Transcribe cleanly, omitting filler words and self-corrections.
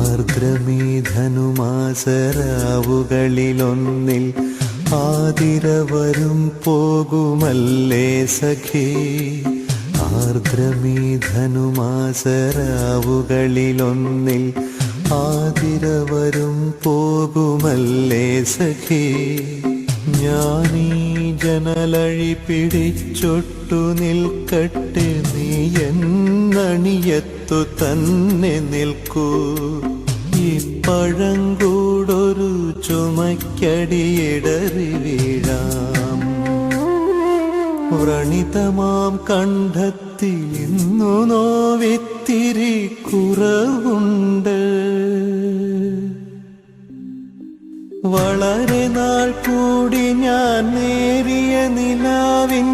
ആർദ്രമീ ധനുമാസരാവുകളിലൊന്നിൽ ആതിര വരും പോകുമല്ലേ സഖി. ആർദ്രമീ ധനുമാസരാവുകളിലൊന്നിൽ ആതിര വരും പോകുമല്ലേ സഖി. ഞാനീ ജനലഴി പിടിച്ചൊട്ടു നിൽക്കട്ടെ, നീ എന്നണിയത്തു തന്നെ നിൽക്കൂ. ഈ പഴങ്കൂടൊരു ചുമക്കടിയിടറി വീഴാം. വ്രണിതമാം കണ്ഠത്തിൽ ഇന്നു നോവിത്തിരി കുറവുണ്ട്. വളരെ നാൾ കൂടി ഞാൻ നേരിയ നിലാവിൻ